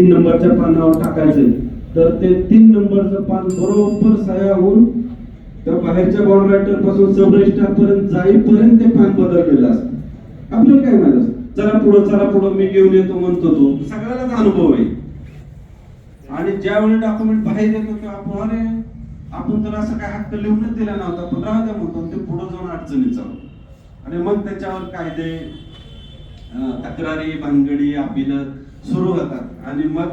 3 नंबरच्या पानावर टाकायचे, तर ते 3 नंबरचं पान बरोबर सह्या होऊन त्या बाहेरच्या बॉन्ड पासून सब रजिस्ट्रार पर्यंत जाईपर्यंत ते पान बदललेलं असतं. आपल्याला काय माहित असतं, चला पुढं मी घेऊन येतो म्हणतो, तो सगळ्यालाच अनुभव आहे. आणि ज्यावेळी डॉक्युमेंट बाहेर येतो तेव्हा आपण अरे आपण तर असं काय हक्क लिहूनच दिला नव्हता, पण राहू द्या म्हणतो, ते पुढे जाऊन अडचणीत जाऊ. आणि मग त्याच्यावर कायदे, तक्रारी, भानगडी, अपील सुरू होतात. आणि मग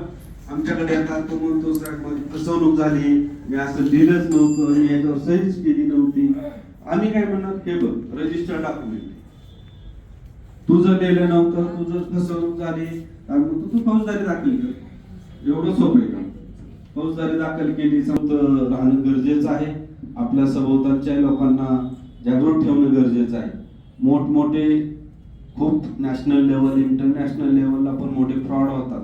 आमच्याकडे येतात, तो म्हणतो माझी फसवणूक झाली, मी असं दिलंच नव्हतं, मी याच्यावर सहीच केली नव्हती. आम्ही काय म्हणणार, हे बघ रजिस्टर डॉक्युमेंट, तुझं दिलं नव्हतं, तुझं फसवणूक झाली, तू फौजदारी दाखल कर. एवढं सोपं आहे का? फौजदारी दाखल केली. राहणं गरजेचं आहे. आपल्या सभोवतालच्या लोकांना जागृत ठेवणं गरजेचं आहे. मोठमोठे खूप नॅशनल लेवल, इंटरनॅशनल लेवलला पण मोठे फ्रॉड होतात.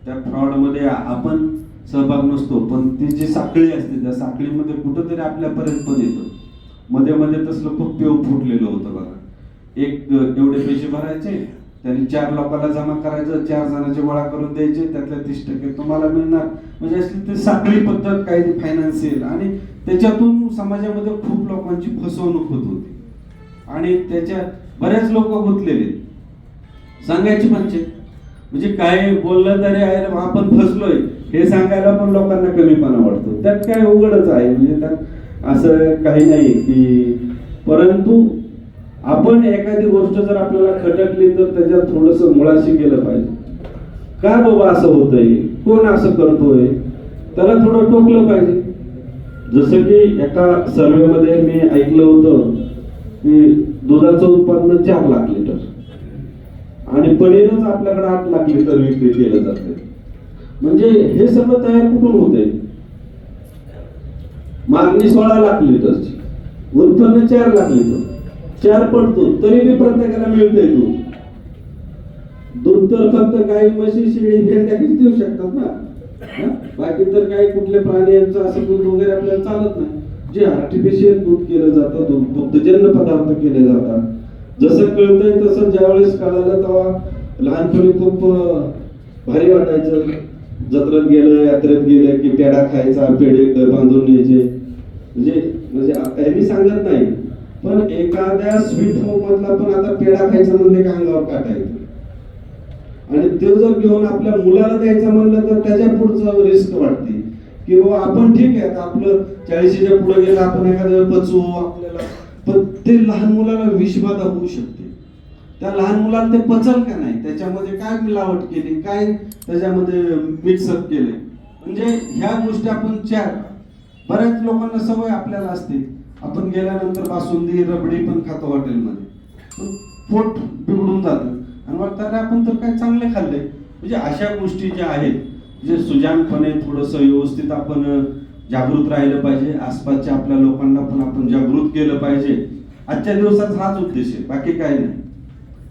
त्या फ्रॉडमध्ये आपण सहभाग नसतो, पण ती जी साखळी असते त्या साखळीमध्ये कुठंतरी आपल्यापर्यंत पण येतं. मध्ये मध्ये तसलं खूप पेव फुटलेलं होतं बघा. एक एवढे पैसे भरायचे, त्यांनी 4 लोकांना जमा करायचं, 4 जणांचे गोळा करून द्यायचे, त्यातल्या 30% तुम्हाला मिळणार. म्हणजे असली ती साखळी पद्धत काही ती फायनान्शियल, आणि त्याच्यातून समाजामध्ये खूप लोकांची फसवणूक होत होती. आणि त्याच्यात बरेच लोक गुंतलेले, सांगायची पंचायत म्हणजे काय बोललं तरी आहे आपण फसलोय हे सांगायला पण लोकांना कमीपणा वाटतो. त्यात काय उघडच आहे, म्हणजे त्यात असं काही नाही की. परंतु आपण एखादी गोष्ट जर आपल्याला खटकली तर त्याच्यात थोडस मुळाशी गेलं पाहिजे. का बाबा असं होतंय, कोण असं करतोय, त्याला थोडं टोकलं पाहिजे. जसं की एका सर्वेमध्ये मी ऐकलं होतं की दुधाचं उत्पादन 4 लाख लिटर आणि पनीरच आपल्याकडे 8 लाख लिटर विक्री केलं जाते. म्हणजे हे सगळं तयार कुठून होते? मागणी 16 लाख लिटरची, उत्पन्न 4 लाख लिटर, 4 पट दूध, तरी बी प्रत्येकाला मिळतंय दूध. दूध तर फक्त गाई, म्हशी, शेळी, मेंढ्या देऊ शकतात ना. बाकी तर काही कुठले प्राणी यांचं असं दूध वगैरे आपल्याला चालत नाही. जे आर्टिफिशियल दूध केलं जातं, दूध दुग्धजन्य पदार्थ केले जातात. जसं कळतंय तसं ज्यावेळेस कळालं तेव्हा लहानपणी खूप भारी वाटायचं. जत्रेत गेलं, यात्रेत गेलं की पेढा खायचा, पेढे बांधून न्यायचे. म्हणजे यांनी सांगत नाही, पण एखाद्या स्वीट होम मधला पण आता पेढा खायचा म्हणले का अंगावर काटा येतो. आणि ते जर घेऊन आपल्या मुलाला द्यायचं म्हणलं तर त्याच्या पुढचं रिस्क वाटते की बाबा आपण ठीक आहे आपलं 40च्या पुढे गेलं, आपण एखाद्या पचवू आपल्याला, पण ते लहान मुलाला विषबाधा होऊ शकते. त्या लहान मुलाला ते पचल का नाही, त्याच्यामध्ये काय मिलावट केली, काय त्याच्यामध्ये मिक्सअप केले. म्हणजे ह्या गोष्टी आपण बऱ्याच लोकांना सवय आपल्याला असते, आपण गेल्यानंतर बासुंदी, रबडी पण खातो हॉटेलमध्ये, पण पोट बिघडून जातं आणि वाटतं आपण तर काय चांगले खाल्ले. म्हणजे अशा गोष्टी ज्या आहेत, जे सुजाणपणे थोडंसं व्यवस्थित आपण जागृत राहिलं पाहिजे. आसपासच्या आपल्या लोकांना पण आपण जागृत केलं पाहिजे. आजच्या दिवसात हाच उद्देश आहे, बाकी काय नाही.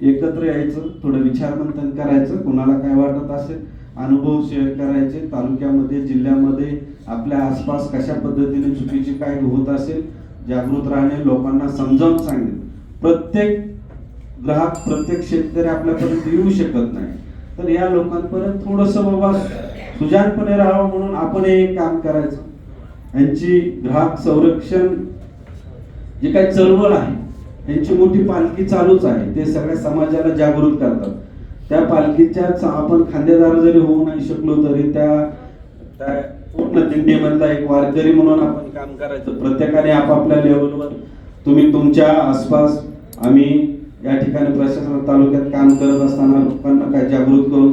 एकत्र यायचं, थोडं विचारमंथन करायचं, कोणाला काय वाटत असेल अनुभव शेअर करायचे. तालुक्यामध्ये, जिल्ह्यामध्ये, आपल्या आसपास कशा पद्धतीने चुकीची काय होत असेल जागृत राहणे, लोकांना समजावून सांगणे. प्रत्येक ग्राहक, प्रत्येक शेतकरी आपल्यापर्यंत येऊ शकत नाही, तर या लोकांपर्यंत थोडंसं बाबा सुजाणपणे राहावं म्हणून आपण एक काम करायचं. यांची ग्राहक संरक्षण जे काही चळवळ आहे, यांची मोठी पालखी चालूच आहे. ते सगळ्या समाजाला जागृत करतात. त्या पालखीच्याच आपण खांदेदार जरी होऊ नाही शकलो तरी त्या पूर्ण दिंडीमधला एक वारकरी म्हणून आपण काम करायचं. प्रत्येकाने आपापल्या लेवलवर, तुम्ही तुमच्या आसपास, आम्ही या ठिकाणी प्रशासन तालुक्यात काम करत असताना लोकांना काय जागृत करून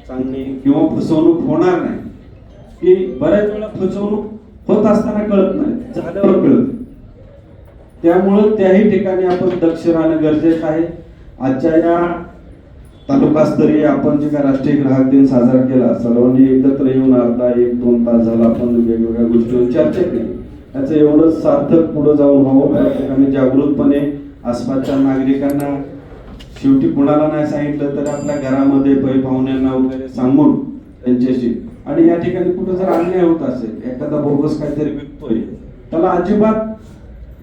सांगणे किंवा फसवणूक होणार नाही. की बऱ्याच वेळा फसवणूक होत असताना कळत नाही, झाल्यावर कळत. त्यामुळं त्याही ठिकाणी आपण दक्ष राहणं गरजेचं आहे. आजच्या या तालुकास्तरीय आपण जे काय राष्ट्रीय ग्राहक दिन साजरा केला, सर्वांनी एकत्र येऊन अर्धा 1-2 तास झाला आपण वेगवेगळ्या गोष्टीवर चर्चा केली. त्याचं एवढं सार्थक पुढे जाऊन व्हावं. प्रत्येकाने जागृतपणे आसपासच्या नागरिकांना, शेवटी कुणाला नाही सांगितलं तर आपल्या घरामध्ये पै पाहुण्यांना वगैरे सांगून त्यांच्याशी. आणि या ठिकाणी कुठं जर अन्याय होत असेल, एखादा बोगस काहीतरी विकतोय, त्याला अजिबात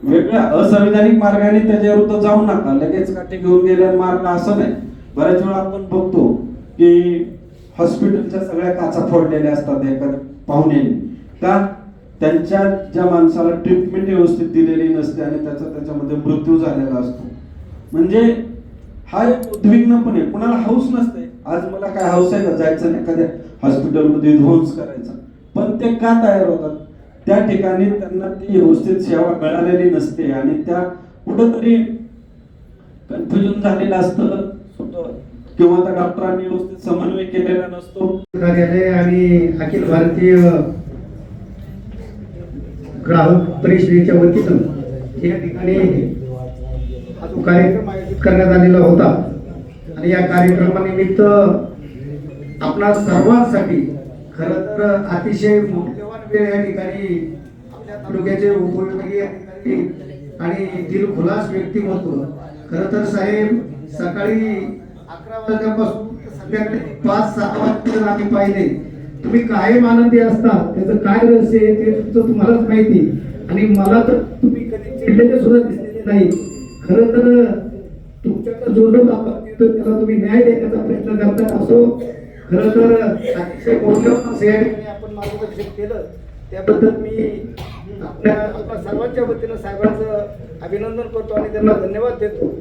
वेगळ्या असंविधानिक मार्गाने त्याच्या विरुद्ध जाऊ नका. लगेच काठी घेऊन गेल्या मारला असं नाही. बऱ्याच वेळा आपण बघतो की हॉस्पिटलच्या सगळ्या काचा फोडलेल्या असतात एखाद्या पाहुण्याने. का? त्यांच्या ज्या माणसाला ट्रीटमेंट व्यवस्थित दिलेली नसते आणि त्याच्यामध्ये मृत्यू झालेला असतो. म्हणजे हा एक उद्विग्न पण आहे. कुणाला हौस नसते. आज मला काय हौस आहे का जायचं एखाद्या हॉस्पिटलमध्ये ध्वंस करायचा, पण ते का तयार होतात? त्या ठिकाणी त्यांना ती व्यवस्थित सेवा मिळालेली नसते आणि त्या कुठंतरी कन्फ्युजन झालेलं असतं किंवा त्या डॉक्टरांनी व्यवस्थित समन्वय केलेला नसतो. कार्यालय आणि अखिल भारतीय ग्राहक परिषदेच्या वतीनं या ठिकाणी हा जो कार्यक्रम आयोजित करण्यात आलेला होता आणि या कार्यक्रमानिमित्त आपणा सर्वांसाठी खरं तर अतिशय मौल्यवान वेळ या ठिकाणी आपल्या तालुक्याचे उपविभागीय अधिकारी आणि दिलखुलास व्यक्तिमत्व. खरं तर साहेब सकाळी 11 वाजल्यापासून संध्याकाळी 5-6 वाजेपर्यंत आम्ही पाहिले. तुम्ही कायम आनंदी असता, त्याचं काय रहस्य आहे ते तुमचं तुम्हालाच माहिती. आणि मला तर तुम्ही कधी चिडलेले सुद्धा दिसलेले नाही. खरं तर तुमच्याकडे जो लोक आपण देतो त्याला तुम्ही न्याय देण्याचा प्रयत्न करता. असो खरं तर अतिशय मौल्यवान असं या ठिकाणी आपण मार्गदर्शन केलं त्याबद्दल मी आपल्या सर्वांच्या वतीनं साहेबांचं अभिनंदन करतो आणि त्यांना धन्यवाद देतो.